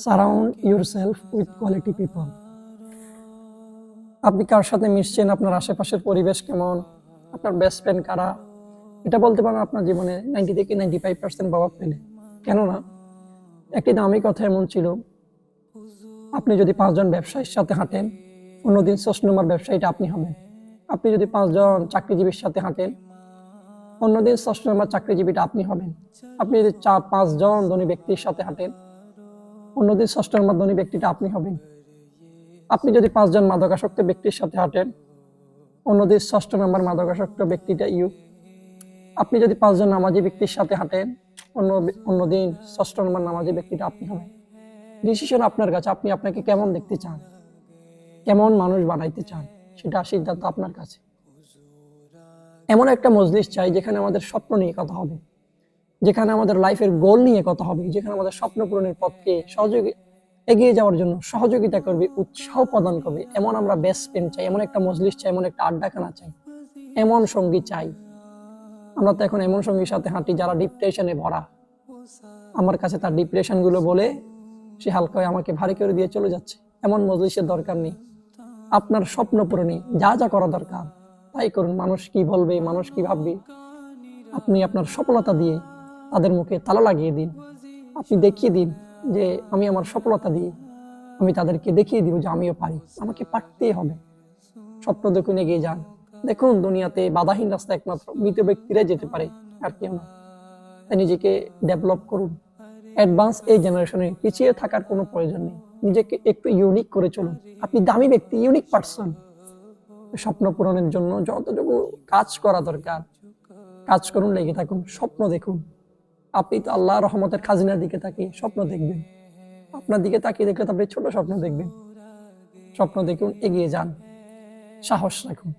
Surround yourself with quality people. আপনি কার সাথে মিশছেন, আপনার আশেপাশের পরিবেশ কেমন, আপনার বেস্ট ফ্রেন্ড কারা, এটা বলতে পারেন আপনার জীবনে 90 থেকে 95% প্রভাব ফেলে। কেননা একটি দামি কথা এমন ছিল, আপনি যদি 5 জন ব্যবসায়ীর সাথে হাঁটেন, অন্যদিন 6 নম্বর ব্যবসায়ীটা আপনি হবেন। আপনি যদি 5 জন চাকরিজীবীর সাথে হাঁটেন, অন্যদিন 6 নম্বর চাকরিজীবীটা আপনি হবেন। আপনি যদি 5 জন ধনী ব্যক্তির সাথে হাঁটেন, অন্যদিন 6 নম্বর ধনী ব্যক্তিটা আপনি হবেন। আপনি যদি 5 জন মাদকাসক্ত ব্যক্তির সাথে হাঁটেন, অন্যদিন 6 নম্বর মাদকাসক্ত ব্যক্তিটা ইউ। আপনি যদি 5 জন নামাজি ব্যক্তির সাথে হাঁটেন, অন্যদিন 6 নম্বর নামাজি ব্যক্তিটা আপনি হবেন। ডিসিশন আপনার কাছে, আপনি আপনাকে কেমন দেখতে চান, কেমন মানুষ বানাইতে চান, সেটা সিদ্ধান্ত আপনার কাছে। এমন একটা মজলিস চাই যেখানে আমাদের স্বপ্ন নিয়ে কথা হবে, যেখানে আমাদের লাইফের গোল নিয়ে কথা হবে, যেখানে আমাদের স্বপ্ন পূরণের পথকে এগিয়ে যাওয়ার জন্য সহযোগিতা করবে, উৎসাহ প্রদান করবে। এমন আমরা বেস্ট ফ্রেন্ড চাই, এমন একটা মজলিস চাই, এমন একটা আড্ডাখানা চাই, এমন সঙ্গী চাই। আমরা তো এখন এমন সঙ্গীর সাথে হাঁটি যারা ডিপ্রেশনে ভরা। আমার কাছে তার ডিপ্রেশন গুলো বলে সে হালকা হয়ে আমাকে ভারী করে দিয়ে চলে যাচ্ছে। এমন মজলিসের দরকার নেই। আপনার স্বপ্ন পূরণে যা যা করা দরকার তাই করুন। মানুষ কি বলবে, মানুষ কি ভাববে, আপনি আপনার সফলতা দিয়ে তাদের মুখে তালা লাগিয়ে দিন। আপনি দেখিয়ে দিন যে আমি আমার সফলতা দিয়ে আমি তাদেরকে দেখিয়ে দিব যে আমিও পারি, আমাকে পারতেই হবে। স্বপ্ন দেখুন, এগিয়ে যান। দেখুন দুনিয়াতে বাধাহীন রাস্তা একমাত্র মৃত ব্যক্তিরাই যেতে পারে, আর কেউ না। তাই নিজেকে ডেভেলপ করুন। অ্যাডভান্স এই জেনারেশনে পিছিয়ে থাকার কোনো প্রয়োজন নেই। নিজেকে একটু ইউনিক করে চলুন। আপনি দামি ব্যক্তি, ইউনিক পারসন। স্বপ্ন পূরণের জন্য যতটুকু কাজ করা দরকার কাজ করুন, লেগে থাকুন, স্বপ্ন দেখুন। আপনি তো আল্লাহ রহমতের খাজিনার দিকে তাকিয়ে স্বপ্ন দেখবেন। আপনার দিকে তাকিয়ে দেখলে তো আপনি ছোট স্বপ্ন দেখবেন। স্বপ্ন দেখুন, এগিয়ে যান, সাহস রাখুন।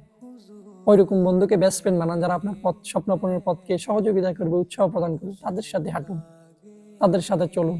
ওইরকম বন্ধুকে বেস্ট ফ্রেন্ড বানান যারা আপনার স্বপ্ন পূরণের পথকে সহযোগিতা করবে, উৎসাহ প্রদান করবে। তাদের সাথে হাঁটুন, তাদের সাথে চলুন।